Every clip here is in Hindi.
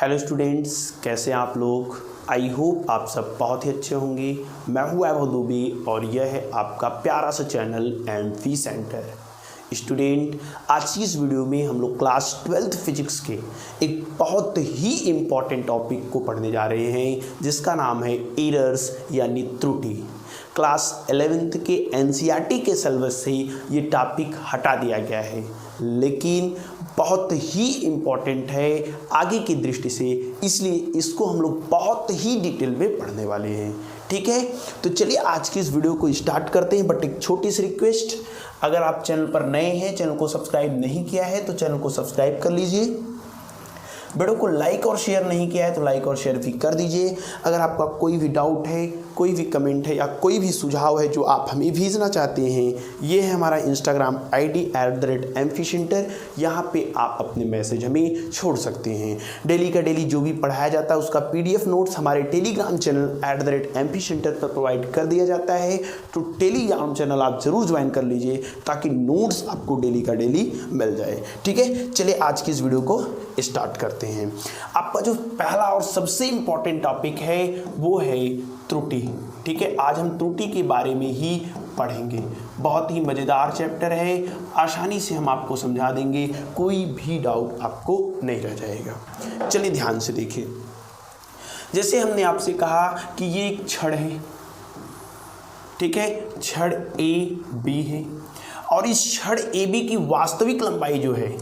हेलो स्टूडेंट्स, कैसे हैं आप लोग। आई होप आप सब बहुत ही अच्छे होंगे। मैं हूं वैभव दुबे और यह है आपका प्यारा सा चैनल एमफी सेंटर। स्टूडेंट, आज की इस वीडियो में हम लोग क्लास 12th फिजिक्स के एक बहुत ही इम्पॉर्टेंट टॉपिक को पढ़ने जा रहे हैं जिसका नाम है एरर्स यानी त्रुटि। क्लास 11th के एनसीईआरटी के सिलेबस से ये टॉपिक हटा दिया गया है, लेकिन बहुत ही इम्पॉर्टेंट है आगे की दृष्टि से, इसलिए इसको हम लोग बहुत ही डिटेल में पढ़ने वाले हैं। ठीक है, तो चलिए आज की इस वीडियो को स्टार्ट करते हैं। बट एक छोटी सी रिक्वेस्ट, अगर आप चैनल पर नए हैं, चैनल को सब्सक्राइब नहीं किया है तो चैनल को सब्सक्राइब कर लीजिए। वीडियो को लाइक और शेयर नहीं किया है तो लाइक और शेयर भी कर दीजिए। अगर आपका कोई भी डाउट है, कोई भी कमेंट है या कोई भी सुझाव है जो आप हमें भेजना चाहते हैं, ये है हमारा इंस्टाग्राम ID @mfcenter। यहाँ पे आप अपने मैसेज हमें छोड़ सकते हैं। डेली का डेली जो भी पढ़ाया जाता है उसका PDF नोट्स हमारे टेलीग्राम चैनल @mfcenter पर प्रोवाइड कर दिया जाता है। तो टेलीग्राम चैनल आप ज़रूर ज्वाइन कर लीजिए ताकि नोट्स आपको डेली का डेली मिल जाए। ठीक है, चलिए आज की इस वीडियो को स्टार्ट करते हैं। आपका जो पहला और सबसे इम्पॉर्टेंट टॉपिक है वो है त्रुटि। ठीक है, आज हम त्रुटि के बारे में ही पढ़ेंगे। बहुत ही मज़ेदार चैप्टर है, आसानी से हम आपको समझा देंगे, कोई भी डाउट आपको नहीं रह जाएगा। चलिए ध्यान से देखिए। जैसे हमने आपसे कहा कि ये एक छड़ है, ठीक है, छड़ AB है और इस छड़ AB की वास्तविक लंबाई जो है,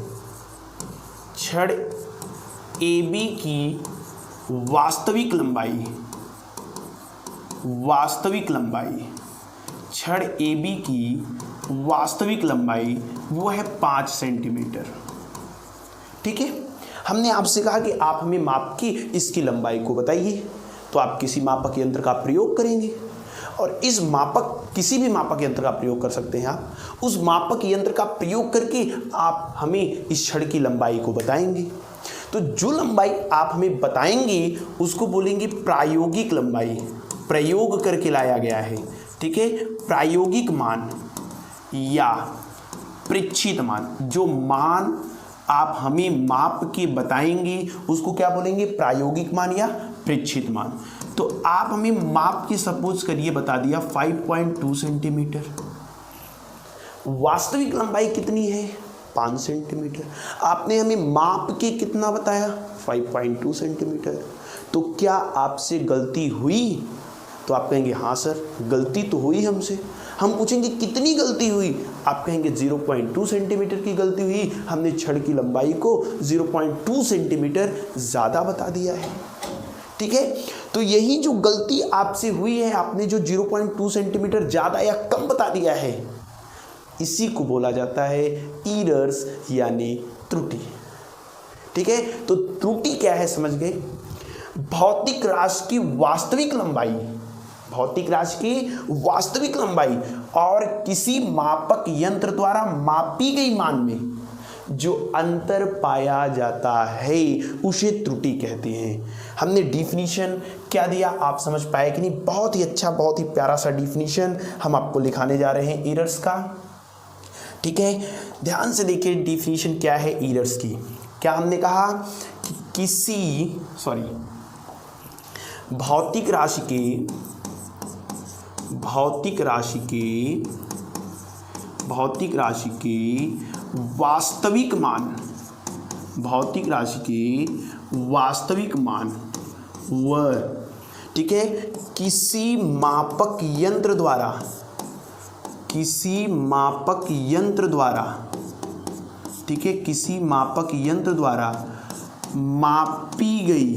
छड़ AB की वास्तविक लंबाई छड़ AB की वास्तविक लंबाई वो है 5 सेंटीमीटर। ठीक है, हमने आपसे कहा कि आप हमें माप की इसकी लंबाई को बताइए, तो आप किसी मापक यंत्र का प्रयोग करेंगे और इस किसी भी मापक यंत्र का प्रयोग कर सकते हैं। आप उस मापक यंत्र का प्रयोग करके आप हमें इस छड़ की लंबाई को बताएंगे। तो जो लंबाई आप हमें बताएंगे उसको बोलेंगे प्रायोगिक लंबाई, प्रयोग करके लाया गया है। ठीक है, प्रायोगिक मान या प्रेक्षित मान, जो मान आप हमें माप के बताएंगे उसको क्या बोलेंगे, प्रायोगिक मान या प्रेक्षित मान। तो आप हमें माप के सपोज करिए बता दिया 5.2 सेंटीमीटर, वास्तविक लंबाई कितनी है 5 सेंटीमीटर। आपने हमें माप के कितना बताया 5.2 सेंटीमीटर। तो क्या आपसे गलती हुई? तो आप कहेंगे हाँ सर गलती तो हुई हमसे। हम पूछेंगे कितनी गलती हुई? आप कहेंगे 0.2 सेंटीमीटर की गलती हुई, हमने छड़ की लंबाई को 0.2 सेंटीमीटर ज़्यादा बता दिया है। ठीक है, तो यही जो गलती आपसे हुई है, आपने जो 0.2 सेंटीमीटर ज़्यादा या कम बता दिया है, इसी को बोला जाता है एरर्स यानी त्रुटि। ठीक है, तो त्रुटि क्या है समझ गए। भौतिक राशि की वास्तविक लंबाई और किसी मापक यंत्र द्वारा मापी गई मान में जो अंतर पाया जाता है उसे त्रुटि कहते हैं। हमने डिफिनीशन क्या दिया आप समझ पाए कि नहीं? बहुत ही अच्छा, बहुत ही प्यारा सा डिफिनीशन हम आपको लिखाने जा रहे हैं एरर्स का। ठीक है, ध्यान से देखिए डिफिनीशन क्या है एरर्स की। क्या हमने कहा कि किसी भौतिक राशि के वास्तविक मान व, ठीक है, किसी मापक यंत्र द्वारा ठीक है, किसी मापक यंत्र द्वारा मापी गई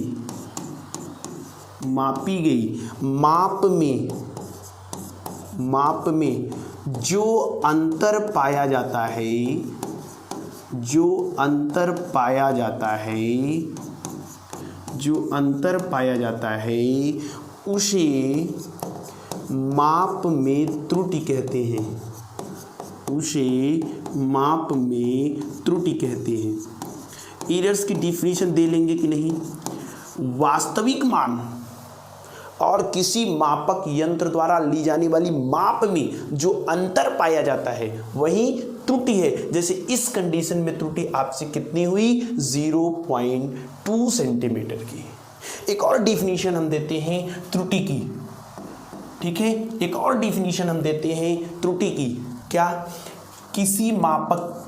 माप में जो अंतर पाया जाता है उसे माप में त्रुटि कहते हैं। एरर्स की डिफिनीशन दे लेंगे कि नहीं। वास्तविक मान और किसी मापक यंत्र द्वारा ली जाने वाली माप में जो अंतर पाया जाता है वही त्रुटि है। जैसे इस कंडीशन में त्रुटि आपसे कितनी हुई, 0.2 सेंटीमीटर की। एक और डिफिनीशन हम देते हैं त्रुटि की, ठीक है, एक और डिफिनीशन हम देते हैं त्रुटि की। क्या? किसी मापक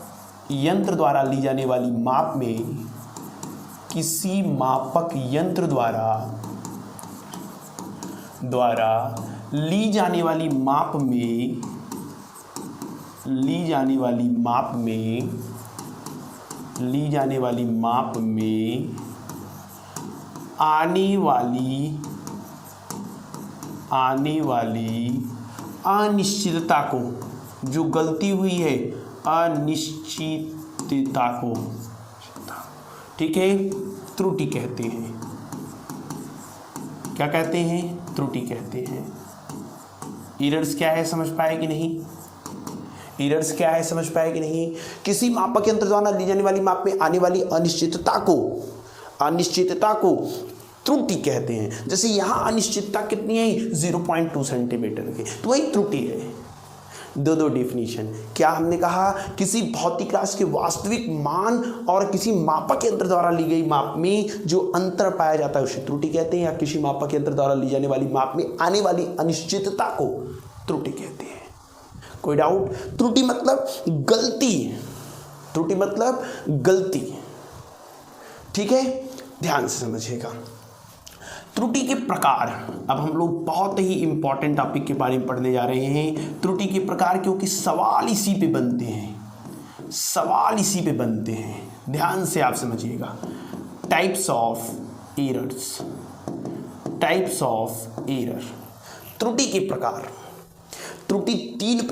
यंत्र द्वारा ली जाने वाली माप में, किसी मापक यंत्र द्वारा ली जाने वाली माप में, ली जाने वाली माप में आने वाली अनिश्चितता को, जो गलती हुई है अनिश्चितता को, ठीक है, त्रुटि कहते हैं। क्या कहते हैं? त्रुटि कहते हैं। एरर्स क्या है समझ पाए कि नहीं? एरर्स क्या है समझ पाए कि नहीं? किसी मापक यंत्र द्वारा ली जाने वाली माप में आने वाली अनिश्चितता को त्रुटि कहते हैं। जैसे यहाँ अनिश्चितता कितनी है, 0.2 सेंटीमीटर की, तो वही त्रुटि है। दो डिफिनीशन। क्या हमने कहा? किसी भौतिक राशि के वास्तविक मान और किसी मापक यंत्र द्वारा ली गई माप में जो अंतर पाया जाता है उसे त्रुटि कहते हैं, या किसी मापक यंत्र द्वारा ली जाने वाली माप में आने वाली अनिश्चितता को त्रुटि कहते हैं। कोई डाउट? त्रुटि मतलब गलती, त्रुटि मतलब गलती, ठीक है, ध्यान से समझिएगा। त्रुटि के प्रकार, अब हम लोग बहुत ही इंपॉर्टेंट टॉपिक के बारे में पढ़ने जा रहे हैं, त्रुटि के प्रकार, क्योंकि सवाल इसी पे बनते हैं, ध्यान से आप समझिएगा। टाइप्स ऑफ एरर, त्रुटि के प्रकार। त्रुटि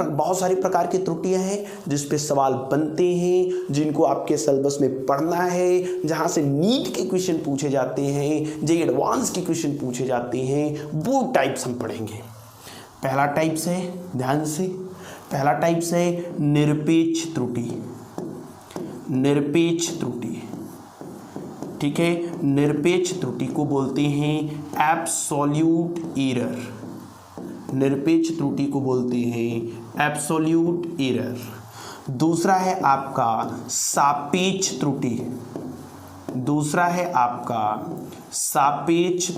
बहुत सारे प्रकार की त्रुटियां हैं जिस पे सवाल बनते हैं, जिनको आपके सिलेबस में पढ़ना है, जहां से नीट के क्वेश्चन पूछे जाते हैं, जो एडवांस के क्वेश्चन पूछे जाते हैं, वो टाइप्स हम पढ़ेंगे। पहला टाइप्स है, ध्यान से, पहला टाइप्स है निरपेक्ष त्रुटि। ठीक है, निरपेक्ष त्रुटि को बोलते हैं एब्सोल्यूट एरर। निरपेक्ष त्रुटि को बोलते हैं एब्सोल्यूट एरर। दूसरा है आपका सापेक्ष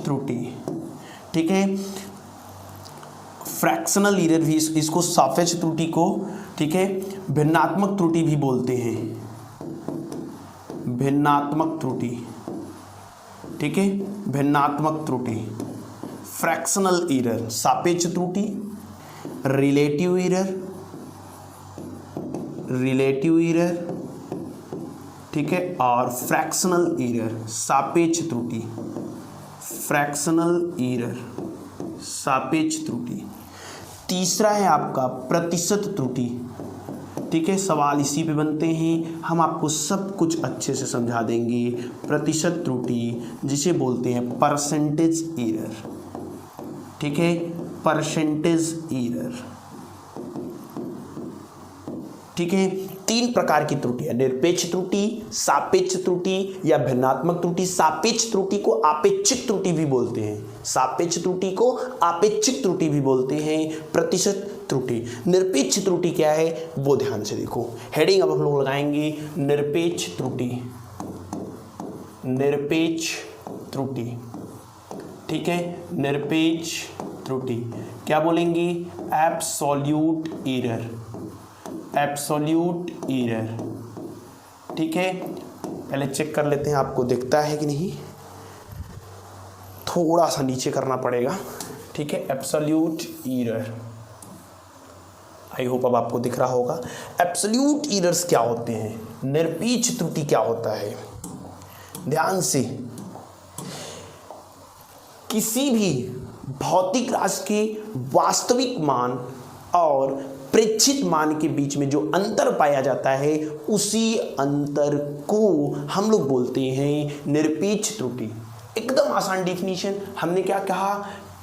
त्रुटि, ठीक है। फ्रैक्शनल एरर भी, इसको सापेक्ष त्रुटि को, ठीक है, भिन्नात्मक त्रुटि भी बोलते हैं, भिन्नात्मक त्रुटि, ठीक है, भिन्नात्मक त्रुटि, फ्रैक्शनल एरर, सापेक्ष त्रुटि, रिलेटिव एरर, ठीक है, और फ्रैक्शनल एरर, सापेक्ष त्रुटि, सापेक्ष त्रुटि। तीसरा है आपका प्रतिशत त्रुटि, ठीक है, सवाल इसी पे बनते हैं, हम आपको सब कुछ अच्छे से समझा देंगे। प्रतिशत त्रुटि जिसे बोलते हैं परसेंटेज एरर, ठीक है, परसेंटेज एरर, ठीक है। तीन प्रकार की त्रुटि है, निरपेक्ष त्रुटि, सापेक्ष त्रुटि या भिन्नात्मक त्रुटि। सापेक्ष त्रुटि को आपेक्षिक त्रुटि भी बोलते हैं, सापेक्ष त्रुटि को आपेक्षिक त्रुटि भी बोलते हैं। प्रतिशत त्रुटि, निरपेक्ष त्रुटि क्या है वो ध्यान से देखो। हेडिंग अब हम लोग लगाएंगे निरपेक्ष त्रुटि, ठीक है, निरपेक्ष त्रुटि। क्या बोलेंगे? एब्सोल्यूट एरर, ठीक है। पहले चेक कर लेते हैं आपको दिखता है कि नहीं, थोड़ा सा नीचे करना पड़ेगा, ठीक है। एब्सोल्यूट एरर, आई होप अब आपको दिख रहा होगा। एब्सोल्यूट एरर्स क्या होते हैं, निरपेक्ष त्रुटि क्या होता है, ध्यान से। किसी भी भौतिक राशि के वास्तविक मान और प्रेक्षित मान के बीच में जो अंतर पाया जाता है, उसी अंतर को हम लोग बोलते हैं निरपेक्ष त्रुटि। एकदम आसान डिफिनीशन। हमने क्या कहा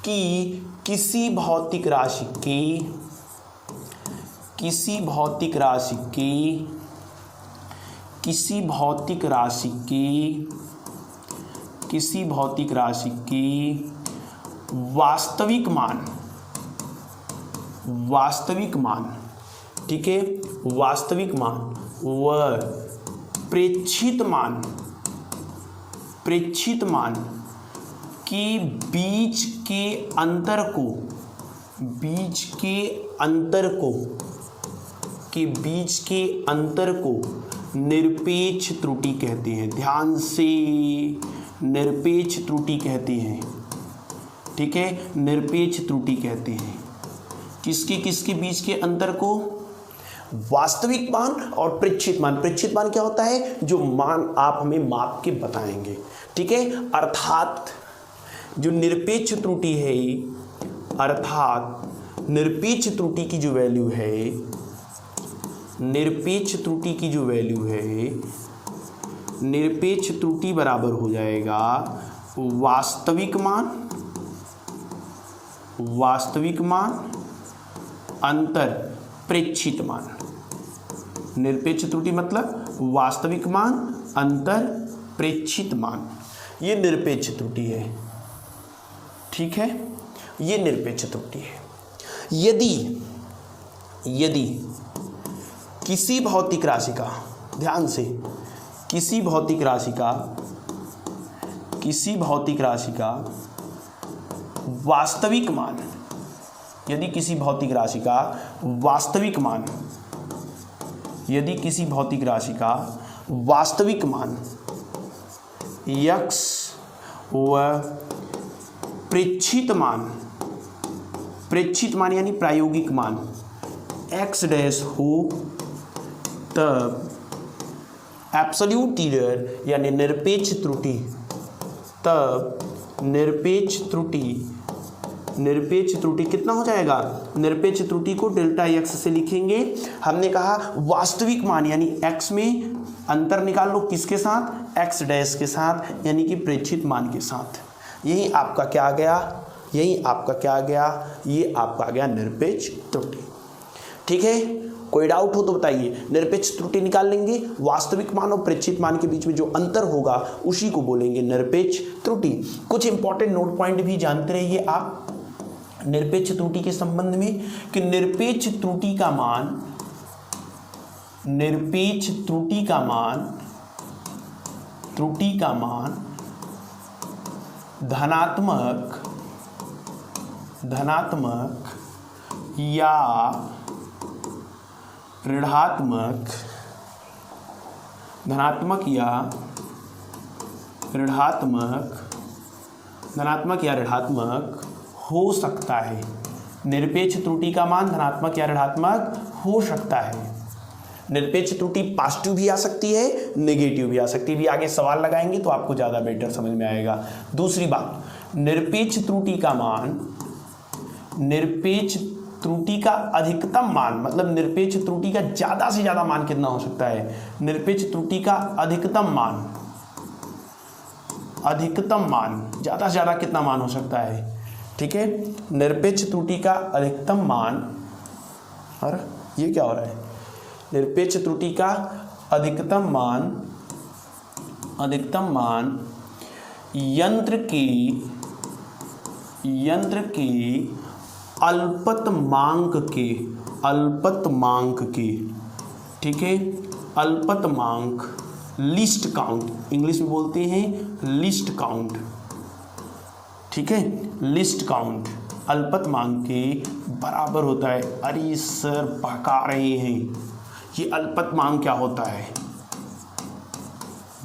कि किसी भौतिक राशि की वास्तविक मान, ठीक है, वास्तविक मान व प्रेक्षित मान के बीच के अंतर को निरपेक्ष त्रुटि कहते हैं। ध्यान से, निरपेक्ष त्रुटि कहते हैं। ठीक है, निरपेक्ष त्रुटि कहते हैं किसके बीच के अंतर को? वास्तविक मान और प्रेक्षित मान। प्रेक्षित मान क्या होता है? जो मान आप हमें माप के बताएंगे। ठीक है, अर्थात जो निरपेक्ष त्रुटि है, अर्थात निरपेक्ष त्रुटि की जो वैल्यू है, निरपेक्ष त्रुटि बराबर हो जाएगा वास्तविक मान अंतर प्रेक्षित मान। निरपेक्ष त्रुटि मतलब वास्तविक मान अंतर प्रेक्षित मान, ये निरपेक्ष त्रुटि है। ठीक है, ये निरपेक्ष त्रुटि है। यदि किसी भौतिक राशि का, ध्यान से, किसी भौतिक राशि का वास्तविक मान, यदि किसी भौतिक राशि का वास्तविक मान x व प्रेक्षित मान यानी प्रायोगिक मान x डैश हो, तब एब्सोल्यूट एरर यानी निरपेक्ष त्रुटि, निरपेक्ष त्रुटि कितना हो जाएगा? निरपेक्ष त्रुटि को डेल्टा x से लिखेंगे। हमने कहा वास्तविक मान यानी x में अंतर निकाल लो, किसके साथ? x डैश के साथ, यानी कि प्रेक्षित मान के साथ। यही आपका क्या आ गया? ये आपका आ गया निरपेक्ष त्रुटि। ठीक है, कोई डाउट हो तो बताइए। निरपेक्ष त्रुटि निकाल लेंगे, वास्तविक मान और प्रेक्षित मान के बीच में जो अंतर होगा उसी को बोलेंगे निरपेक्ष त्रुटि। कुछ इंपॉर्टेंट नोट पॉइंट भी जानते रहिए आप निरपेक्ष त्रुटि के संबंध में, कि निरपेक्ष त्रुटि का मान धनात्मक या ऋणात्मक हो सकता है। निरपेक्ष त्रुटि का मान धनात्मक या ऋणात्मक हो सकता है। निरपेक्ष त्रुटि पॉजिटिव भी आ सकती है, नेगेटिव भी आ सकती है। भी आगे सवाल लगाएंगे तो आपको ज़्यादा बेटर समझ में आएगा। दूसरी बात, निरपेक्ष त्रुटि का अधिकतम मान, मतलब निरपेक्ष त्रुटि का ज़्यादा से ज़्यादा मान कितना हो सकता है? निरपेक्ष त्रुटि का अधिकतम मान ज़्यादा से ज़्यादा कितना मान हो सकता है? ठीक है, निरपेक्ष त्रुटि का अधिकतम मान, और ये क्या हो रहा है? निरपेक्ष त्रुटि का अधिकतम मान यंत्र की अल्पतमांक के, ठीक है, अल्पतमांक, लिस्ट काउंट, इंग्लिश में बोलते हैं लिस्ट काउंट। ठीक है, लिस्ट काउंट अल्पतमांक के बराबर होता है। अरे सर बहका रहे हैं, ये अल्पतमांक क्या होता है?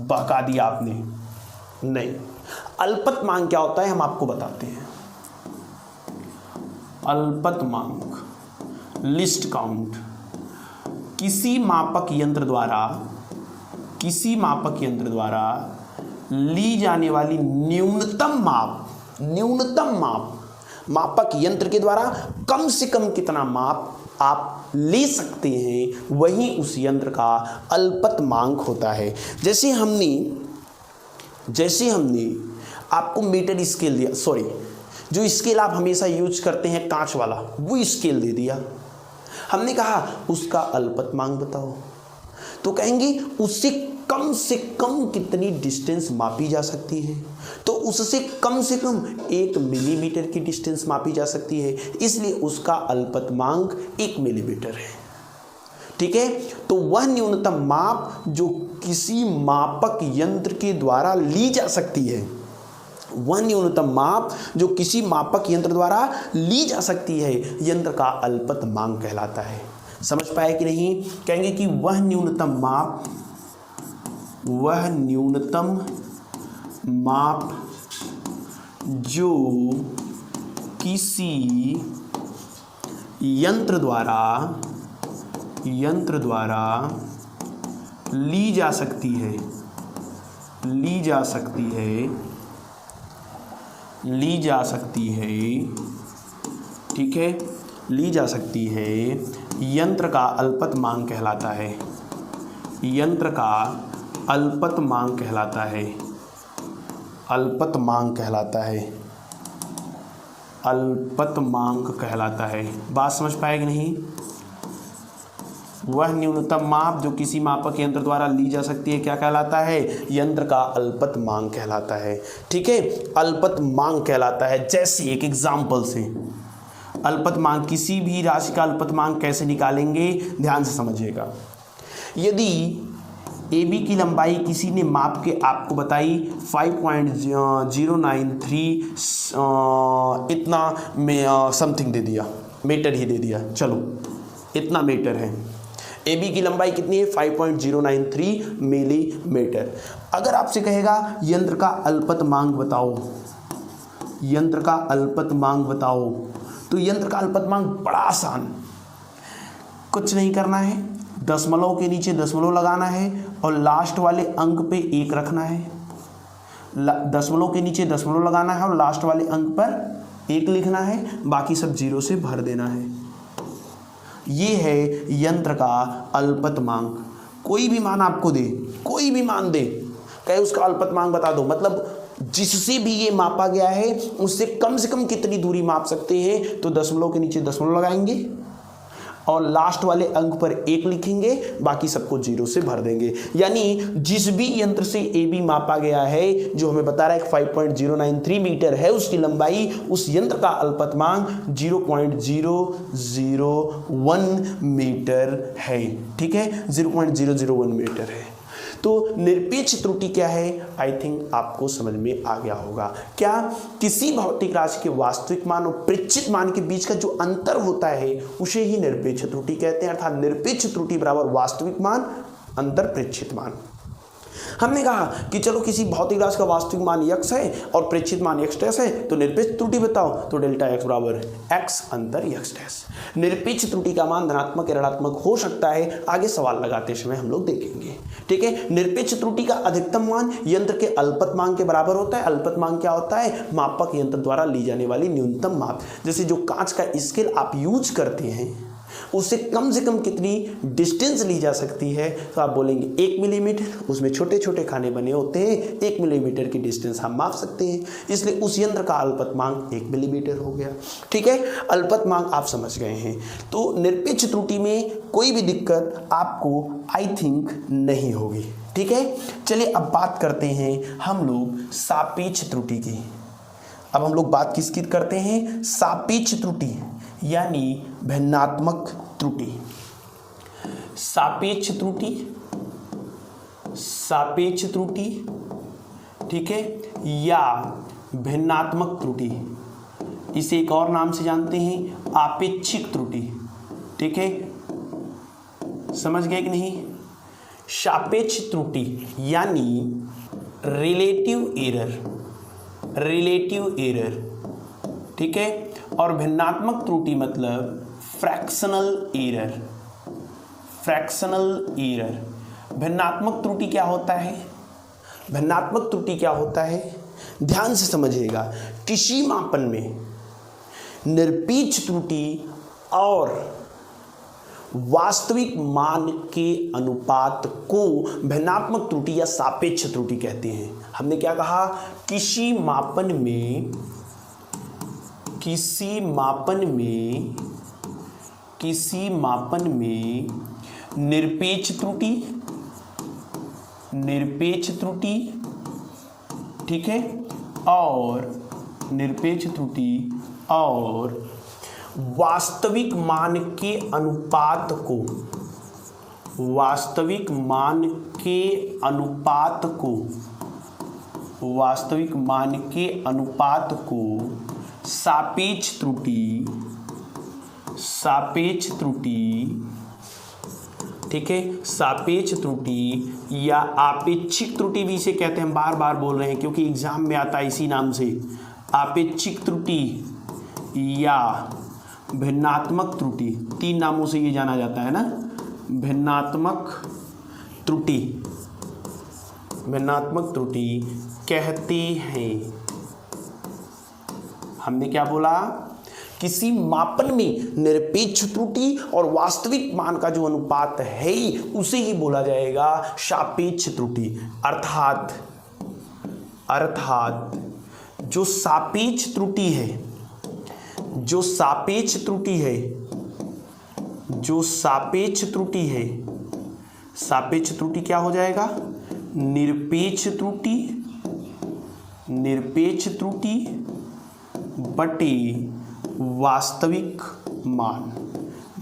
बहका दिया आपने। नहीं, अल्पतमांक क्या होता है हम आपको बताते हैं। अल्पतमांक, लिस्ट काउंट, किसी मापक यंत्र द्वारा ली जाने वाली न्यूनतम माप, मापक यंत्र के द्वारा कम से कम कितना माप आप ले सकते हैं, वही उस यंत्र का अल्पतमांक होता है। जैसे हमने आपको मीटर स्केल दिया, सॉरी, जो स्केल आप हमेशा यूज करते हैं कांच वाला, वो स्केल दे दिया। हमने कहा उसका अल्पतमांक बताओ, तो कहेंगे उससे कम से कम कितनी डिस्टेंस मापी जा सकती है, तो उससे कम से कम 1 मिलीमीटर की डिस्टेंस मापी जा सकती है, इसलिए उसका अल्पतमांक 1 मिलीमीटर है। ठीक है। तो वह न्यूनतम माप जो किसी मापक यंत्र के द्वारा ली जा सकती है, वह न्यूनतम माप जो किसी मापक यंत्र द्वारा ली जा सकती है, यंत्र का अल्पतमांक कहलाता है। समझ पाए कि नहीं? कहेंगे कि वह न्यूनतम माप जो किसी यंत्र द्वारा ली जा सकती है, ठीक है, ली जा सकती है, यंत्र का अल्पतमांक कहलाता है, यंत्र का अल्पतमांक कहलाता है, अल्पतमांक कहलाता है। बात समझ पाए कि नहीं? वह न्यूनतम माप जो किसी मापक यंत्र द्वारा ली जा सकती है क्या कहलाता है? यंत्र का अल्पतमांक कहलाता है। ठीक है, अल्पतमांक कहलाता है। जैसे एक एग्जाम्पल से अल्पतमांक, किसी भी राशि का अल्पतमांक कैसे निकालेंगे, ध्यान से समझिएगा। यदि AB की लंबाई किसी ने माप के आपको बताई 5.093 इतना में समथिंग दे दिया, मीटर ही दे दिया, चलो इतना मीटर है। AB की लंबाई कितनी है? 5.093 मिलीमीटर। अगर आपसे कहेगा यंत्र का अल्पतमांक बताओ, यंत्र का अल्पतमांक बताओ, तो यंत्र का अल्पतमांक बड़ा आसान, कुछ नहीं करना है, दशमलव के नीचे दशमलव लगाना है और लास्ट वाले अंक पे 1 रखना है। दशमलव के नीचे दशमलव लगाना है और लास्ट वाले अंक पर 1 लिखना है, बाकी सब 0 से भर देना है। ये है यंत्र का अल्पतमांक। कोई भी मान आपको दे, कोई भी मान दे, कहे उसका अल्पतमांक बता दो, मतलब जिससे भी ये मापा गया है उससे कम से कम कितनी दूरी माप सकते हैं, तो दशमलव के नीचे दशमलव लगाएंगे और लास्ट वाले अंक पर 1 लिखेंगे, बाकी सबको 0 से भर देंगे। यानी जिस भी यंत्र से AB मापा गया है, जो हमें बता रहा है 5.093 मीटर है उसकी लंबाई, उस यंत्र का अल्पतमांक 0.001 मीटर है। ठीक है, 0.001 मीटर है। तो निरपेक्ष त्रुटि क्या है? आई थिंक आपको समझ में आ गया होगा। क्या? किसी भौतिक राशि के वास्तविक मान और प्रेक्षित मान के बीच का जो अंतर होता है उसे ही निरपेक्ष त्रुटि कहते हैं। अर्थात निरपेक्ष त्रुटि बराबर वास्तविक मान अंतर प्रेक्षित मान। हमने कहा कि चलो किसी भौतिक राशि का वास्तविक मान x है और प्रेक्षित मान x डैश है, तो निरपेक्ष त्रुटि बताओ, तो डेल्टा x बराबर x अंतर x डैश। निरपेक्ष त्रुटि का मान धनात्मक या ऋणात्मक हो सकता है, आगे सवाल लगाते समय हम लोग देखेंगे। ठीक है, निरपेक्ष त्रुटि का अधिकतम मान यंत्र के अल्पतमांक के बराबर होता है। अल्पतमांक क्या होता है? मापक यंत्र द्वारा ली जाने वाली न्यूनतम माप। जैसे जो कांच का स्केल आप यूज करते हैं उससे कम से कम कितनी डिस्टेंस ली जा सकती है, तो आप बोलेंगे 1 मिलीमीटर। उसमें छोटे छोटे खाने बने होते हैं, 1 मिलीमीटर की डिस्टेंस हम माप सकते हैं, इसलिए उस यंत्र का अल्पतमांक 1 मिलीमीटर हो गया। ठीक है, अल्पतमांक आप समझ गए हैं। तो निरपेक्ष त्रुटि में कोई भी दिक्कत आपको आई थिंक नहीं होगी। ठीक है, चलिए अब बात करते हैं हम लोग सापेक्ष त्रुटि की। अब हम लोग बात किसकी करते हैं? सापेक्ष त्रुटि यानी भिन्नात्मक त्रुटि। सापेक्ष त्रुटि, सापेक्ष त्रुटि, ठीक है, या भिन्नात्मक त्रुटि, इसे एक और नाम से जानते हैं आपेक्षिक त्रुटि। ठीक है, समझ गए कि नहीं? सापेक्ष त्रुटि यानी रिलेटिव एरर, रिलेटिव एरर। ठीक है, और भिन्नात्मक त्रुटि मतलब फ्रैक्शनल एरर, फ्रैक्शनल एरर। भिन्नात्मक त्रुटि क्या होता है? भिन्नात्मक त्रुटि क्या होता है? ध्यान से समझिएगा। किसी मापन में निरपेक्ष त्रुटि और वास्तविक मान के अनुपात को भिन्नात्मक त्रुटि या सापेक्ष त्रुटि कहते हैं। हमने क्या कहा? किसी मापन में निरपेक्ष त्रुटि, ठीक है, और निरपेक्ष त्रुटि और वास्तविक मान के अनुपात को वास्तविक मान के अनुपात को सापेक्ष त्रुटि, ठीक है, सापेक्ष त्रुटि या आपेक्षिक त्रुटि भी इसे कहते हैं। हम बार बार बोल रहे हैं क्योंकि एग्जाम में आता है इसी नाम से, आपेक्षिक त्रुटि या भिन्नात्मक त्रुटि, 3 नामों से ये जाना जाता है ना। भिन्नात्मक त्रुटि कहते हैं। हमने क्या बोला, किसी मापन में निरपेक्ष त्रुटि और वास्तविक मान का जो अनुपात है उसे ही बोला जाएगा सापेक्ष त्रुटि। अर्थात जो सापेक्ष त्रुटि है, सापेक्ष त्रुटि क्या हो जाएगा, निरपेक्ष त्रुटि बटे वास्तविक मान।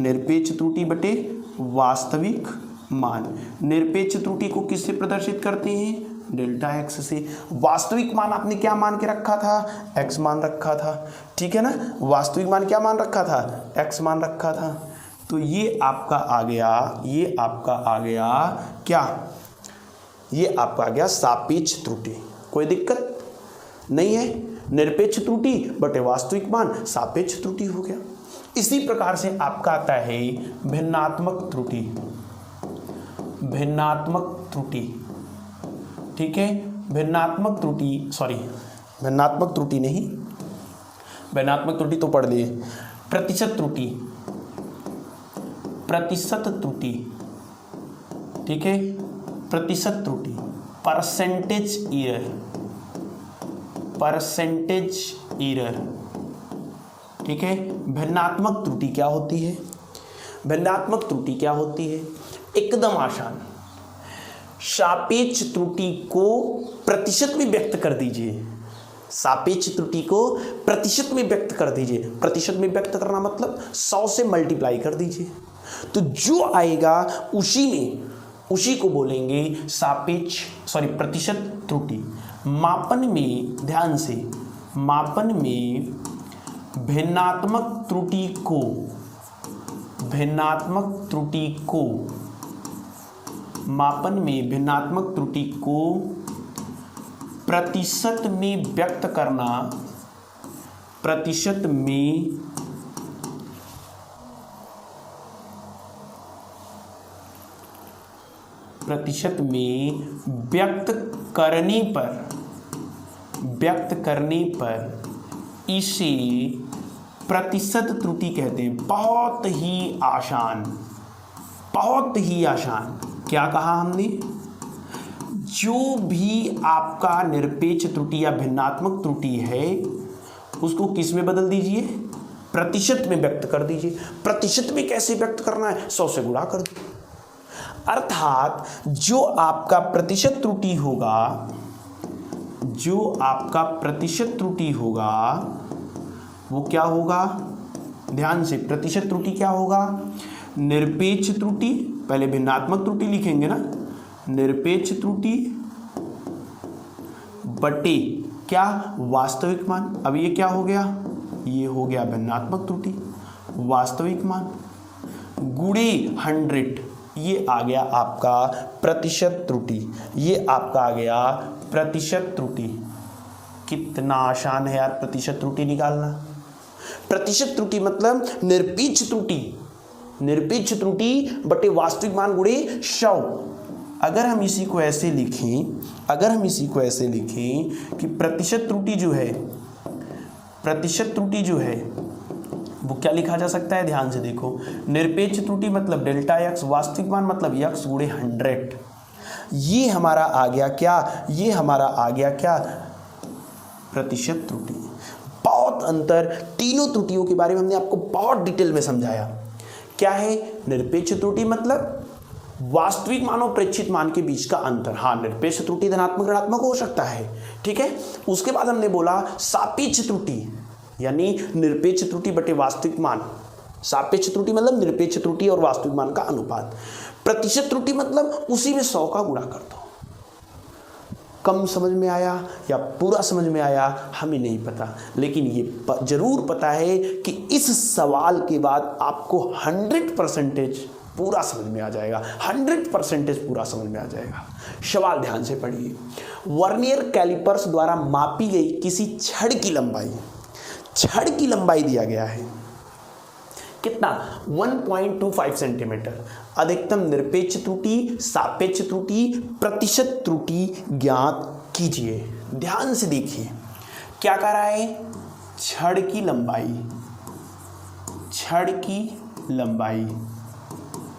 निरपेक्ष त्रुटि बटे वास्तविक मान। निरपेक्ष त्रुटि को किससे प्रदर्शित करते हैं, डेल्टा एक्स से। वास्तविक मान आपने क्या मान के रखा था, एक्स मान रखा था, ठीक है ना। वास्तविक मान क्या मान रखा था, एक्स मान रखा था। तो ये आपका आ गया क्या, ये आपका आ गया सापेक्ष त्रुटि। कोई दिक्कत नहीं है, निरपेक्ष त्रुटि बटे वास्तविक मान सापेक्ष त्रुटि हो गया। इसी प्रकार से आपका आता है भिन्नात्मक त्रुटि, ठीक है। भिन्नात्मक त्रुटि तो पढ़ लिए। प्रतिशत त्रुटि, ठीक है, प्रतिशत त्रुटि, परसेंटेज एरर, ठीक है। भिन्नात्मक त्रुटि क्या होती है, एकदम आसान। सापेक्ष त्रुटि को प्रतिशत में व्यक्त कर दीजिए, प्रतिशत में व्यक्त करना मतलब 100 से मल्टीप्लाई कर दीजिए, तो जो आएगा उसी को बोलेंगे प्रतिशत त्रुटि। मापन में, ध्यान से, मापन में भिन्नात्मक त्रुटि को प्रतिशत में व्यक्त करना, प्रतिशत में व्यक्त करने पर इसे प्रतिशत त्रुटि कहते हैं। बहुत ही आसान। क्या कहा हमने, जो भी आपका निरपेक्ष त्रुटि या भिन्नात्मक त्रुटि है उसको किस में बदल दीजिए, प्रतिशत में व्यक्त कर दीजिए। प्रतिशत में कैसे व्यक्त करना है, 100 से गुणा कर दो। अर्थात जो आपका प्रतिशत त्रुटि होगा वो क्या होगा, ध्यान से, प्रतिशत त्रुटि क्या होगा, निरपेक्ष त्रुटि, पहले भिन्नात्मक त्रुटि लिखेंगे ना, निरपेक्ष त्रुटि बटे क्या, वास्तविक मान। अब ये क्या हो गया, ये हो गया भिन्नात्मक त्रुटि, वास्तविक मान गुणे 100, ये आ गया आपका प्रतिशत त्रुटि। कितना आसान है यार प्रतिशत त्रुटि निकालना। प्रतिशत त्रुटि मतलब निरपेक्ष त्रुटि बटे वास्तविक मान गुणे 100। अगर हम इसी को ऐसे लिखें कि प्रतिशत त्रुटि जो है वो क्या लिखा जा सकता है, ध्यान से देखो, निरपेक्ष त्रुटि मतलब डेल्टा एक्स, वास्तविक मान मतलब एक्स गुणे 100। ये हमारा आ गया क्या, प्रतिशत त्रुटि। बहुत अंतर, तीनों त्रुटियों के बारे में हमने आपको बहुत डिटेल में समझाया। क्या है निरपेक्ष त्रुटि, मतलब वास्तविक मान और प्रेक्षित मान के बीच का अंतर। हाँ, निरपेक्ष त्रुटि धनात्मक ऋणात्मक हो सकता है, ठीक है। उसके बाद हमने बोला सापेक्ष त्रुटि, यानी निरपेक्ष त्रुटि बटे वास्तविक मान, सापेक्ष त्रुटि मतलब निरपेक्ष त्रुटि और वास्तविक मान का अनुपात। प्रतिशत त्रुटि मतलब उसी में 100 का गुणा कर दो। कम समझ में आया या पूरा समझ में आया हमें नहीं पता, लेकिन ये जरूर पता है कि इस सवाल के बाद आपको 100% पूरा समझ में आ जाएगा, 100% पूरा समझ में आ जाएगा। सवाल ध्यान से पढ़िए। वर्नियर कैलिपर्स द्वारा मापी गई किसी छड़ की लंबाई दिया गया है कितना, 1.25 सेंटीमीटर। अधिकतम निरपेक्ष त्रुटि, सापेक्ष त्रुटि, प्रतिशत त्रुटि ज्ञात कीजिए। ध्यान से देखिए क्या कह रहा है, छड़ की लंबाई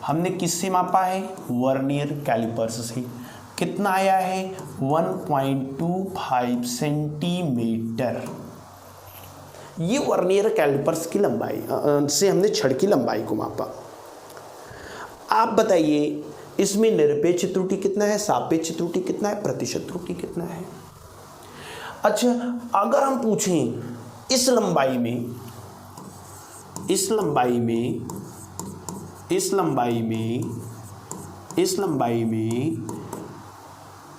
हमने किससे मापा है, वर्नियर कैलिपर्स से। कितना आया है, 1.25 सेंटीमीटर। ये वर्नियर कैलिपर्स की लंबाई से हमने छड़ की लंबाई को मापा। आप बताइए इसमें निरपेक्ष त्रुटि कितना है, सापेक्ष त्रुटि कितना है, प्रतिशत त्रुटि कितना है। अच्छा, अगर हम पूछें इस लंबाई में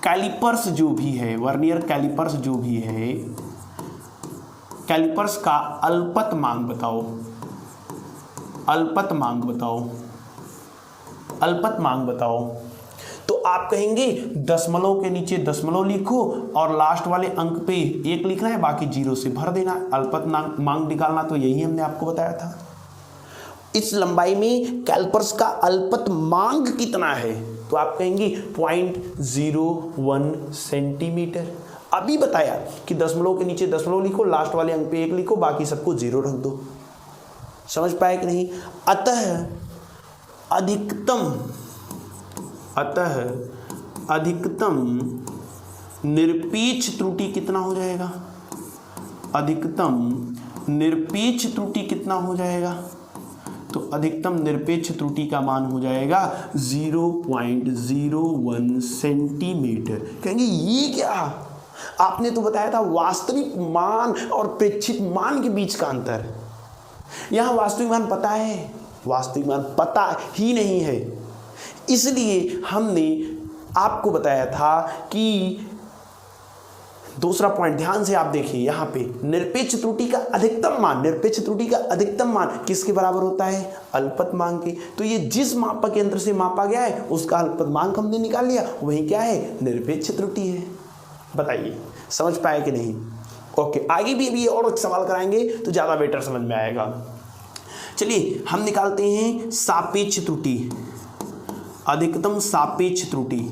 कैलिपर्स जो भी है, वर्नियर कैलिपर्स जो भी है, कैलिपर्स का अल्पत मांग बताओ। तो आप कहेंगे दशमलव के नीचे दशमलव लिखो और लास्ट वाले अंक पे 1 लिखना है, बाकी 0 से भर देना। अल्पत मांग निकालना तो यही हमने आपको बताया था। इस लंबाई में कैलिपर्स का अल्पत मांग कितना है, तो आप कहेंगे 0.01 सेंटीमीटर। अभी बताया कि दशमलव के नीचे दशमलव लिखो, लास्ट वाले अंक पे 1 लिखो, बाकी सबको 0 रख दो। समझ पाए कि नहीं। अतः अधिकतम निरपेक्ष त्रुटि कितना हो जाएगा, तो अधिकतम निरपेक्ष त्रुटि का मान हो जाएगा 0.01 सेंटीमीटर। कहेंगे ये क्या, आपने तो बताया था वास्तविक मान और प्रेक्षित मान के बीच का अंतर। यहां वास्तविक मान पता है, वास्तविक मान पता ही नहीं है, इसलिए हमने आपको बताया था कि दूसरा पॉइंट ध्यान से आप देखिए, यहां पे निरपेक्ष त्रुटि का अधिकतम मान किसके बराबर होता है, अल्पत मांग के। तो ये जिस मापक यंत्र से मापा गया है उसका अल्पत मांग हमने निकाल लिया, वही क्या है, निरपेक्ष त्रुटि है। बताइए समझ पाए कि नहीं। ओके, आगे भी और सवाल कराएंगे तो ज्यादा बेटर समझ में आएगा। चलिए हम निकालते हैं सापेक्ष त्रुटि, अधिकतम सापेक्ष त्रुटि,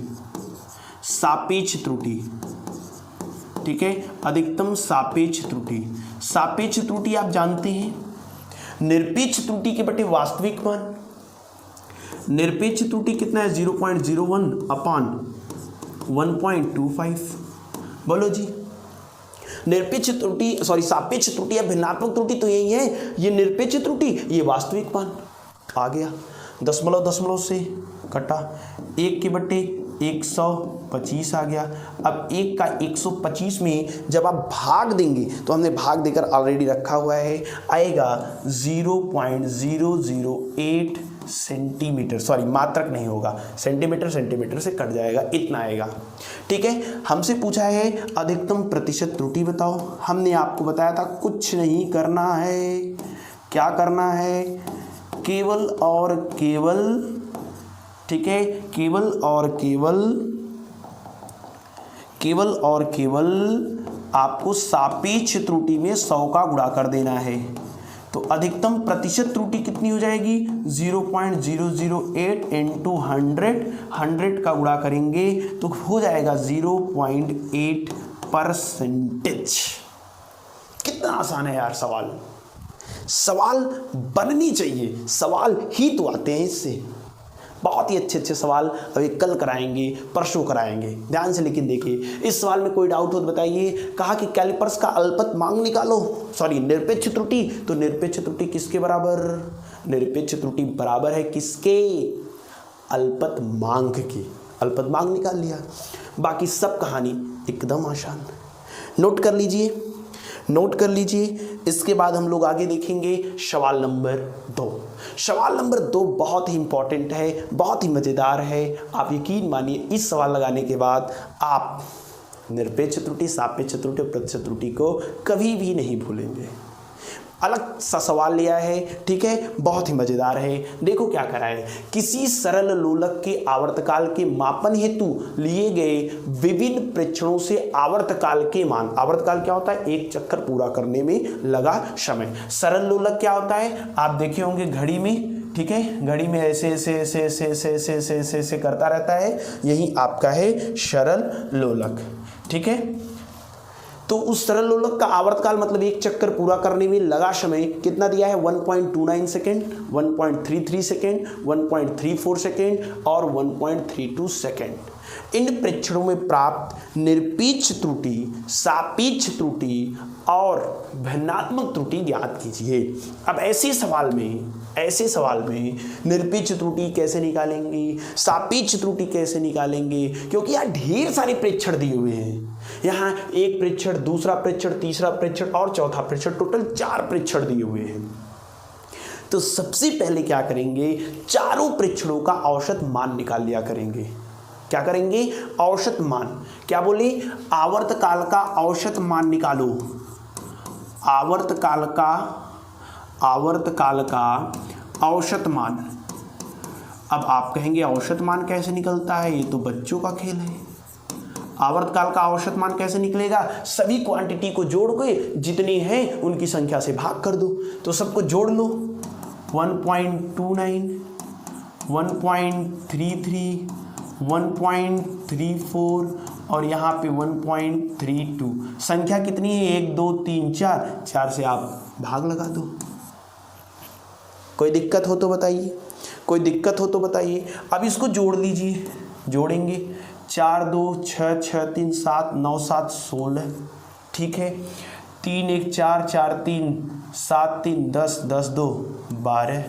ठीक है, अधिकतम सापेक्ष त्रुटि आप जानते हैं निरपेक्ष त्रुटि के बटे वास्तविक मान। निरपेक्ष त्रुटि कितना है, 0.01 अपान 1.25। बोलो जी, सापेक्ष त्रुटि या भिन्नात्मक त्रुटि तो यही है, ये निरपेक्ष त्रुटि, ये वास्तविक मान। आ गया, दशमलव से कटा, 1 के बट्टे 125 आ गया। अब 1 का 125 में जब आप भाग देंगे, तो हमने भाग देकर ऑलरेडी रखा हुआ है, आएगा 0.008 सेंटीमीटर। सॉरी, मात्रक नहीं होगा, सेंटीमीटर से कट जाएगा, इतना आएगा। ठीक है, हमसे पूछा है अधिकतम प्रतिशत त्रुटि बताओ। हमने आपको बताया था कुछ नहीं करना है, क्या करना है, केवल और केवल, ठीक है, केवल और केवल आपको सापेक्ष त्रुटि में 100 का गुणा कर देना है। तो अधिकतम प्रतिशत त्रुटि कितनी हो जाएगी, 0.008 इंटू 100 का गुणा करेंगे तो हो जाएगा 0.8%। कितना आसान है यार सवाल बननी चाहिए, सवाल ही तो आते हैं इससे। बहुत ही अच्छे सवाल अभी कल कराएंगे, परसों कराएंगे, ध्यान से। लेकिन देखिए, इस सवाल में कोई डाउट हो तो बताइए। कहा कि कैलिपर्स का अल्पत मांग निकालो, सॉरी निरपेक्ष त्रुटि, तो निरपेक्ष त्रुटि किसके बराबर, निरपेक्ष त्रुटि बराबर है किसके, अल्पत मांग की। अल्पत मांग निकाल लिया, बाकी सब कहानी एकदम आसान। नोट कर लीजिए, नोट कर लीजिए। इसके बाद हम लोग आगे देखेंगे सवाल नंबर 2। सवाल नंबर 2 बहुत ही इंपॉर्टेंट है, बहुत ही मज़ेदार है। आप यकीन मानिए इस सवाल लगाने के बाद आप निरपेक्ष त्रुटि, सापेक्ष त्रुटि और प्रतिशत त्रुटि को कभी भी नहीं भूलेंगे। अलग सा सवाल लिया है, ठीक है, बहुत ही मजेदार है। देखो क्या करा है, किसी सरल लोलक के आवर्तकाल के मापन हेतु लिए गए विभिन्न प्रेक्षणों से आवर्तकाल के मान, आवर्तकाल क्या होता है, एक चक्कर पूरा करने में लगा समय। सरल लोलक क्या होता है, आप देखे होंगे घड़ी में, ठीक है, घड़ी में ऐसे ऐसे ऐसे ऐसे ऐसे ऐसे ऐसे ऐसे ऐसे करता रहता है, यही आपका है सरल लोलक, ठीक है। तो उस सरल लोलक का आवर्तकाल मतलब एक चक्कर पूरा करने में लगा समय कितना दिया है, 1.29 सेकेंड, 1.33 सेकेंड, 1.34 सेकेंड और 1.32 सेकेंड। इन प्रेक्षणों में प्राप्त निरपेक्ष त्रुटि, सापेक्ष त्रुटि और भिन्नात्मक त्रुटि ज्ञात कीजिए। अब ऐसे सवाल में निरपेक्ष त्रुटि कैसे निकालेंगे, सापेक्ष त्रुटि कैसे निकालेंगे, क्योंकि यहाँ ढेर सारे प्रेक्षण दिए हुए हैं। यहाँ एक प्रेक्षण, दूसरा प्रेक्षण, तीसरा प्रेक्षण और चौथा प्रेक्षण, टोटल 4 प्रेक्षण दिए हुए हैं। तो सबसे पहले क्या करेंगे, चारों प्रेक्षणों का औसत मान निकाल लिया करेंगे। क्या करेंगे, औसत मान, क्या बोले, आवर्तकाल का औसत मान निकालो। आवर्तकाल का औसत मान। अब आप कहेंगे औसत मान कैसे निकलता है, ये तो बच्चों का खेल है। आवर्तकाल का औसत मान कैसे निकलेगा, सभी क्वांटिटी को जोड़ के जितनी है उनकी संख्या से भाग कर दो, तो सबको जोड़ लो। 1.29, 1.33, 1.34 और यहाँ पे 1.32। संख्या कितनी है, 1 2 3 4, 4 से आप भाग लगा दो। कोई दिक्कत हो तो बताइए, कोई दिक्कत हो तो बताइए। अब इसको जोड़ लीजिए, जोड़ेंगे 4 2 6 6 3 7 9 7 16, ठीक है। 3 1 4 4 3 7 3 10 10 2 12,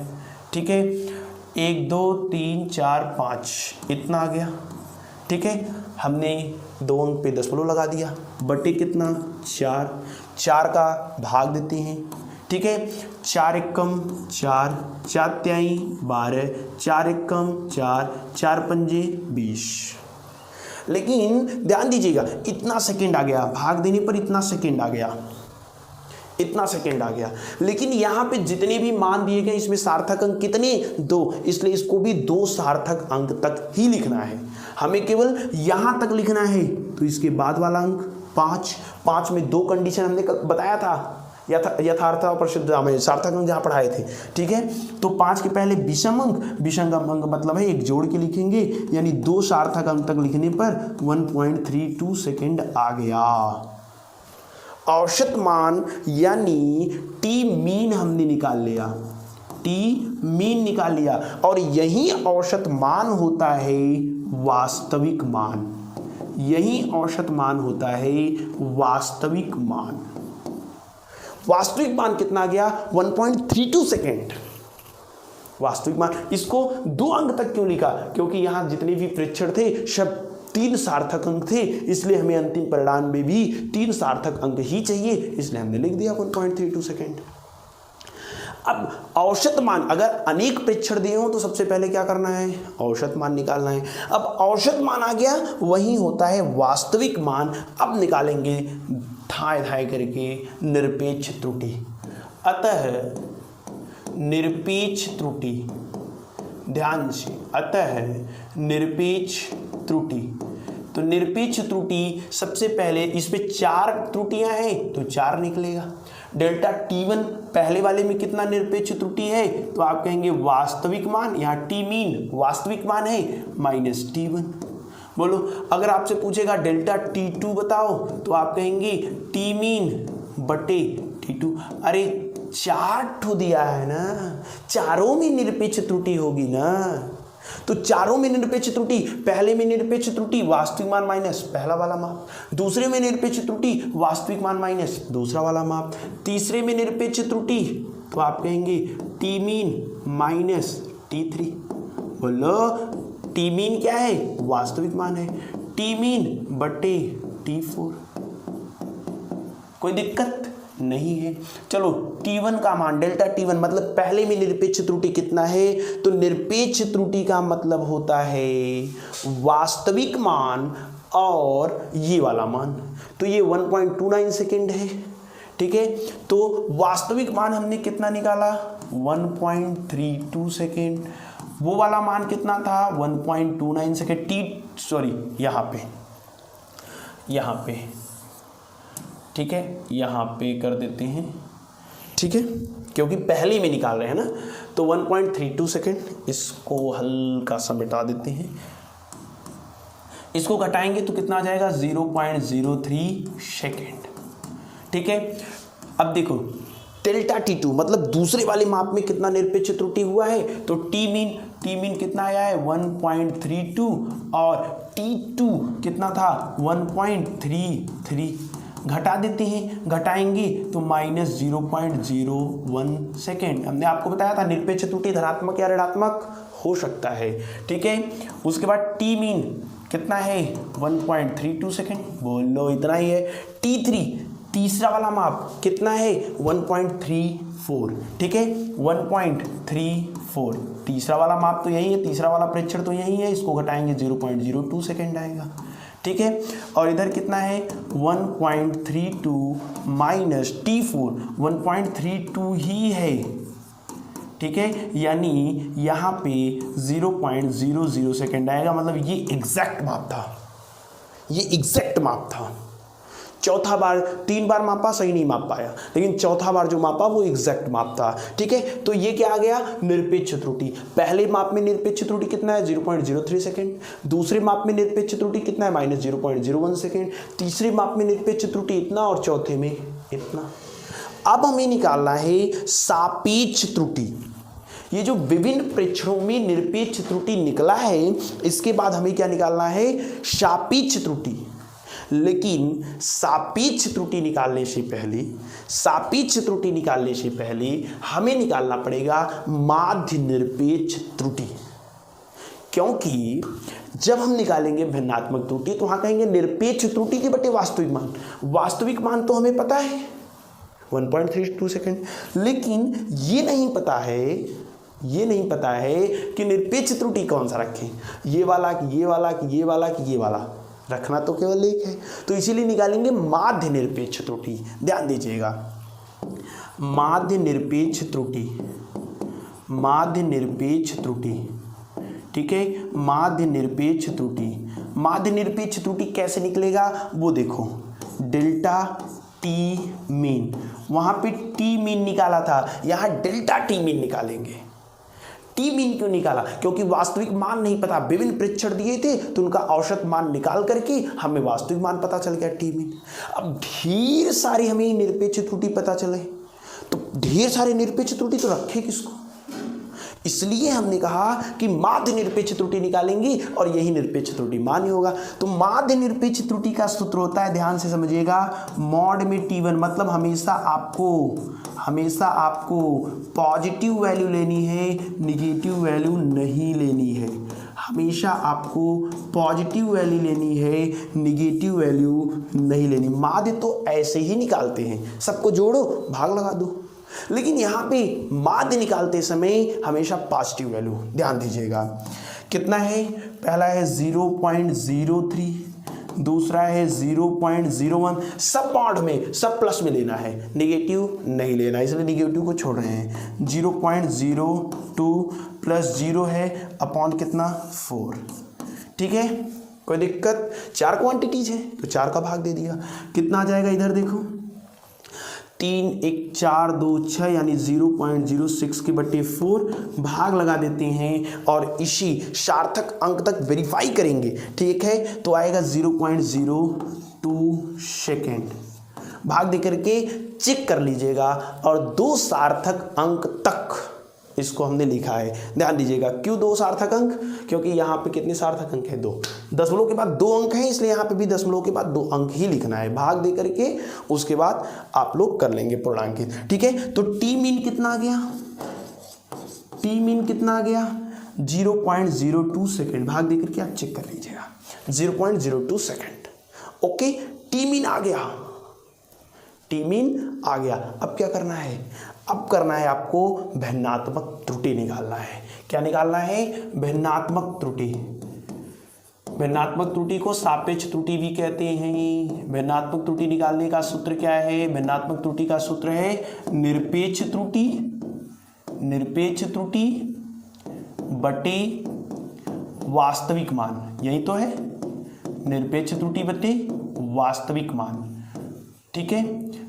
ठीक है। 1 2 3 4 5 इतना आ गया, ठीक है। हमने 2 अंक पे दशमलव लगा दिया, बटे कितना 4, 4 का भाग देते हैं, ठीक है। 4 एकम 4, 4 त्याई 12, 4 एकम 4, 4 पंजे 20। लेकिन ध्यान दीजिएगा इतना सेकेंड आ गया, भाग देने पर इतना सेकेंड आ गया, इतना सेकेंड आ गया। लेकिन यहाँ पे जितने भी मान दिए गए इसमें सार्थक अंक कितने, 2, इसलिए इसको भी 2 सार्थक अंक तक ही लिखना है। हमें केवल यहाँ तक लिखना है, तो इसके बाद वाला अंक 5, 5 में 2 कंडीशन हमने बताया था, यथार्थ और प्रसिद्ध में सार्थक अंक जहाँ पढ़ाए थे, ठीक है। तो 5 के पहले विषम अंक, विषम अंक मतलब है एक जोड़ के लिखेंगे, यानी 2 सार्थक अंक तक लिखने पर 1.32 सेकेंड आ गया। औसत मान यानी टी मीन हमने निकाल लिया, टी मीन निकाल लिया, और यही औसत मान होता है वास्तविक मान, यही औसत मान होता है वास्तविक मान। वास्तविक मान कितना आ गया, 1.32 सेकेंड वास्तविक मान। इसको 2 अंक तक क्यों लिखा, क्योंकि यहाँ जितने भी प्रेक्षण थे सब 3 सार्थक अंक थे, इसलिए हमें अंतिम परिणाम में भी 3 सार्थक अंक ही चाहिए, इसलिए हमने लिख दिया 1.32 सेकेंड। अब औसत मान, अगर अनेक प्रेक्षण दिए हों तो सबसे पहले क्या करना है, औसत मान निकालना है। अब औसत मान आ गया, वही होता है वास्तविक मान। अब निकालेंगे धाए धाए करके निरपेक्ष त्रुटि। अतः निरपेक्ष त्रुटि, ध्यान से, अतः निरपेक्ष त्रुटि। तो निरपेक्ष त्रुटि सबसे पहले इसमें 4 त्रुटियां हैं तो 4 निकलेगा। डेल्टा T1 पहले वाले में कितना निरपेक्ष त्रुटि है, तो आप कहेंगे वास्तविक मान, यहाँ टी मीन वास्तविक मान है माइनस T1। बोलो, अगर आपसे पूछेगा डेल्टा T2 बताओ, तो आप कहेंगे टी मीन बटे T2। अरे 4 ठो दिया है ना, चारों में निरपेक्ष त्रुटि होगी ना, तो चारों में निरपेक्ष त्रुटि, पहले में निरपेक्ष त्रुटि वास्तविक मान माइनस पहला वाला माप, दूसरे में निरपेक्ष त्रुटि वास्तविक मान माइनस दूसरा वाला माप, तीसरे में निरपेक्ष त्रुटि तो आप कहेंगे टी मीन माइनस T3। बोलो, टी मीन क्या है, वास्तविक मान है, टी मीन बटे T4। कोई दिक्कत, नहीं है। चलो T1 का मान डेल्टा T1 मतलब पहले में निरपेक्ष त्रुटि कितना है, तो निरपेक्ष त्रुटि का मतलब होता है वास्तविक मान और ये वाला मान, तो ये 1.29 सेकेंड है। ठीक है, तो वास्तविक मान हमने कितना निकाला 1.32 सेकेंड, वो वाला मान कितना था 1.29 सेकेंड। यहाँ पे ठीक है, यहाँ पे कर देते हैं। ठीक है, क्योंकि पहले में निकाल रहे हैं ना, तो 1.32 सेकेंड। इसको हल्का सा मिटा देते हैं, इसको घटाएंगे तो कितना आ जाएगा 0.03 सेकेंड। ठीक है, अब देखो डेल्टा T2 मतलब दूसरे वाले माप में कितना निरपेक्ष त्रुटि हुआ है, तो टी मीन कितना आया है 1.32 और T2 कितना था 1.33। घटा देते हैं, घटाएंगे तो -0.01 सेकेंड। हमने आपको बताया था निरपेक्ष त्रुटि धनात्मक या ऋणात्मक हो सकता है। ठीक है, उसके बाद टी मीन कितना है 1.32 सेकेंड, बोल लो इतना ही है। T3 तीसरा वाला माप कितना है 1.34। ठीक है, 1.34 तीसरा वाला माप तो यही है, तीसरा वाला प्रेक्षण तो यही है, इसको घटाएंगे 0.02 सेकेंड आएगा। ठीक है, और इधर कितना है 1.32 माइनस T4 1.32 ही है। ठीक है, यानी यहाँ पे 0.00 सेकेंड आएगा, मतलब ये एग्जैक्ट माप था, ये एग्जैक्ट माप था। चौथा बार 3 बार मापा सही नहीं माप पाया, लेकिन चौथा बार जो मापा वो एग्जैक्ट माप था। ठीक है, तो ये क्या आ गया निरपेक्ष त्रुटि। पहले माप में निरपेक्ष त्रुटि कितना है 0.03 सेकेंड, दूसरे माप में निरपेक्ष त्रुटि कितना है -0.01 सेकेंड, तीसरे माप में निरपेक्ष त्रुटि इतना और चौथे में इतना। अब हमें निकालना है सापेक्ष त्रुटि। ये जो विभिन्न प्रेक्षणों में निरपेक्ष त्रुटि निकला है, इसके बाद हमें क्या निकालना है सापेक्ष त्रुटि। लेकिन सापेक्ष त्रुटि निकालने से पहले हमें निकालना पड़ेगा माध्य निरपेक्ष त्रुटि, क्योंकि जब हम निकालेंगे भिन्नात्मक त्रुटि तो वहां कहेंगे निरपेक्ष त्रुटि के बटे वास्तविक मान तो हमें पता है 1.32 सेकेंड, लेकिन ये नहीं पता है कि निरपेक्ष त्रुटि कौन सा रखें, ये वाला कि ये वाला रखना तो केवल एक है, तो इसीलिए निकालेंगे माध्य निरपेक्ष त्रुटि। ध्यान दीजिएगा, माध्य निरपेक्ष त्रुटि। ठीक है, माध्य निरपेक्ष त्रुटि कैसे निकलेगा वो देखो, डेल्टा टी मीन, वहां पे टी मीन निकाला था, यहां डेल्टा टी मीन निकालेंगे। टी मीन क्यों निकाला, क्योंकि वास्तविक मान नहीं पता, विभिन्न प्रेक्षण दिए थे तो उनका औसत मान निकाल करके हमें वास्तविक मान पता चल गया टी मीन। अब ढेर सारे हमें निरपेक्ष त्रुटि पता चले, तो ढेर सारे निरपेक्ष त्रुटि तो रखे किसको, इसलिए हमने कहा कि माध्य निरपेक्ष त्रुटि निकालेंगे और यही निरपेक्ष त्रुटि मान्य होगा। तो माध्य निरपेक्ष त्रुटि का सूत्र होता है, ध्यान से समझिएगा, मॉड में T1 मतलब हमेशा आपको पॉजिटिव वैल्यू लेनी है, निगेटिव वैल्यू नहीं लेनी है। हमेशा आपको पॉजिटिव वैल्यू लेनी है, निगेटिव वैल्यू नहीं लेनी। माध्य तो ऐसे ही निकालते हैं, सबको जोड़ो भाग लगा दो, लेकिन यहाँ पे माध्य निकालते समय हमेशा पॉजिटिव वैल्यू, ध्यान दीजिएगा। कितना है, पहला है 0.03, दूसरा है 0.01, सब मॉड में सब प्लस में लेना है, नेगेटिव नहीं लेना, इसलिए नेगेटिव को छोड़ रहे हैं। 0.02 प्लस 0 है अपॉन कितना 4। ठीक है, कोई दिक्कत, 4 क्वांटिटीज है तो 4 का भाग दे दिया, कितना आ जाएगा इधर देखो 3 1 4 2 6 यानी 0.06 के बटे 4 भाग लगा देते हैं और इसी सार्थक अंक तक वेरीफाई करेंगे। ठीक है, तो आएगा 0.02 सेकेंड, भाग दे करके चेक कर लीजिएगा और 2 सार्थक अंक तक इसको हमने लिखा है। ध्यान दीजिएगा, क्यों 2 सार्थक अंक, क्योंकि यहाँ पे कितने सार्थक अंक है 2, दशमलव के बाद 2 अंक हैं, इसलिए यहाँ पे भी दशमलव के बाद 2 अंक ही लिखना है। भाग दे करके उसके बाद आप लोग कर लेंगे पूर्णांकित। ठीक है, तो टी मीन कितना आ गया 0.02 सेकेंड, भाग दे करके आप चेक कर लीजिएगा 0.02 सेकेंड। ओके, टी मीन आ गया, टी मीन आ गया। अब क्या करना है, अब करना है आपको भिन्नात्मक त्रुटि निकालना है। क्या निकालना है, भिन्नात्मक त्रुटि। भिन्नात्मक त्रुटि को सापेक्ष त्रुटि भी कहते हैं। भिन्नात्मक त्रुटि निकालने का सूत्र क्या है, भिन्नात्मक त्रुटि का सूत्र है निरपेक्ष त्रुटि, निरपेक्ष त्रुटि बटे वास्तविक मान। यही तो है, निरपेक्ष त्रुटि बटे वास्तविक मान। ठीक है,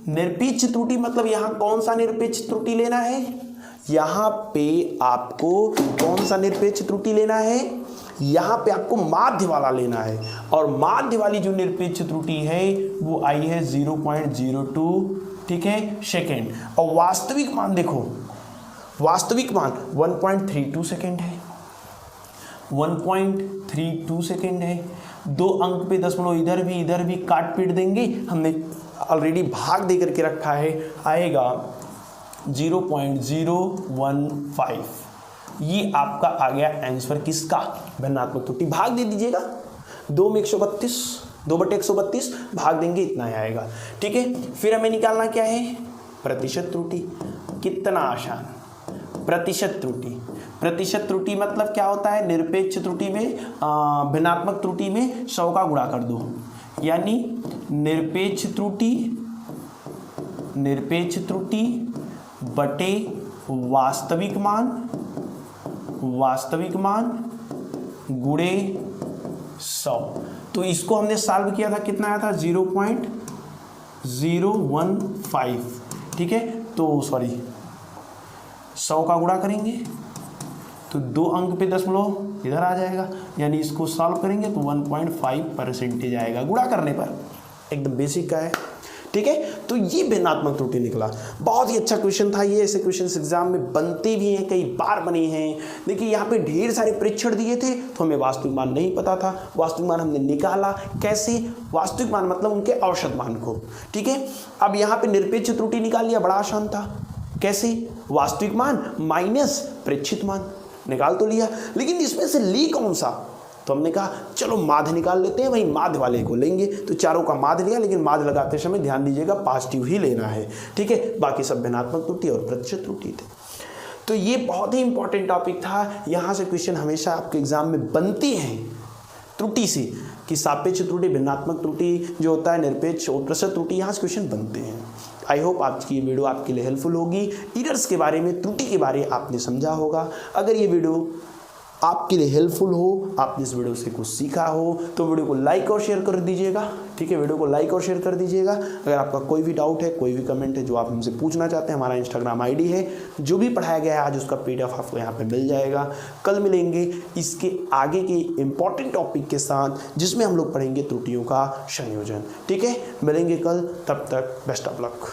निरपेक्ष त्रुटि मतलब यहां कौन सा निरपेक्ष त्रुटि लेना है, यहां पे आपको कौन सा निरपेक्ष त्रुटि लेना है, यहां पे आपको माध्य वाला लेना है। और माध्य वाली जो निरपेक्ष त्रुटि है वो आई है 0.02, ठीक है, सेकेंड। और वास्तविक मान देखो, वास्तविक मान 1.32 सेकेंड है, 1.32 सेकेंड है। 2 अंक पे दशमलव इधर भी काट पीट देंगे, हमने ऑलरेडी भाग दे करके रखा है, आएगा 0.015। ये आपका आ गया आंसर किसका, भिन्नात्मक त्रुटि। भाग दे दीजिएगा, 2 में 132, 2/132 भाग देंगे, इतना ही आएगा। ठीक है, फिर हमें निकालना क्या है, प्रतिशत त्रुटि। कितना आसान, प्रतिशत त्रुटि। प्रतिशत त्रुटि मतलब क्या होता है, निरपेक्ष त्रुटि में भिन्नात्मक त्रुटि में 100 का गुणा कर दो, यानी निरपेक्ष त्रुटि, निरपेक्ष त्रुटि बटे वास्तविक मान, वास्तविक मान गुणे 100। तो इसको हमने सॉल्व किया था, कितना आया था 0.015। ठीक है, तो सॉरी 100 का गुणा करेंगे तो 2 अंक पे दशमलव इधर आ जाएगा, यानी इसको सॉल्व करेंगे तो 1.5% आएगा गुणा करने पर। एकदम बेसिक का है। ठीक है, तो ये भिन्नात्मक त्रुटि निकला। बहुत ही अच्छा क्वेश्चन था ये, ऐसे क्वेश्चन एग्जाम में बनते भी हैं, कई बार बने हैं। देखिए यहाँ पे ढेर सारे परीक्षण दिए थे तो हमें वास्तविक मान नहीं पता था, वास्तविक मान हमने निकाला। कैसे, वास्तविक मान मतलब उनके औसत मान को। ठीक है, अब यहाँ पे निरपेक्ष त्रुटि निकाल लिया, बड़ा आसान था। कैसे, वास्तविक मान माइनस प्रेक्षित मान, निकाल तो लिया, लेकिन इसमें से ली कौन सा, तो हमने कहा चलो माध्य निकाल लेते हैं, वही माध्य वाले को लेंगे। तो चारों का माध्य लिया, लेकिन माध्य लगाते समय ध्यान दीजिएगा पॉजिटिव ही लेना है। ठीक है, बाकी सब भिन्नात्मक त्रुटि और प्रतिशत त्रुटि थे। तो ये बहुत ही इंपॉर्टेंट टॉपिक था, यहाँ से क्वेश्चन हमेशा आपके एग्जाम में बनते हैं त्रुटि से, कि सापेक्ष त्रुटि, भिन्नात्मक त्रुटि जो होता है, निरपेक्ष और प्रतिशत त्रुटि, यहाँ से क्वेश्चन बनते हैं। आई होप आज की ये वीडियो आपके लिए हेल्पफुल होगी। एरर्स के बारे में, त्रुटि के बारे में आपने समझा होगा। अगर ये वीडियो आपके लिए हेल्पफुल हो, आपने इस वीडियो से कुछ सीखा हो, तो वीडियो को लाइक और शेयर कर दीजिएगा। ठीक है, वीडियो को लाइक और शेयर कर दीजिएगा। अगर आपका कोई भी डाउट है, कोई भी कमेंट है जो आप हमसे पूछना चाहते हैं, हमारा इंस्टाग्राम आईडी है, जो भी पढ़ाया गया है आज उसका PDF आपको यहाँ पे मिल जाएगा। कल मिलेंगे इसके आगे के इम्पॉर्टेंट टॉपिक के साथ, जिसमें हम लोग पढ़ेंगे त्रुटियों का संयोजन। ठीक है, मिलेंगे कल, तब तक बेस्ट ऑफ लक।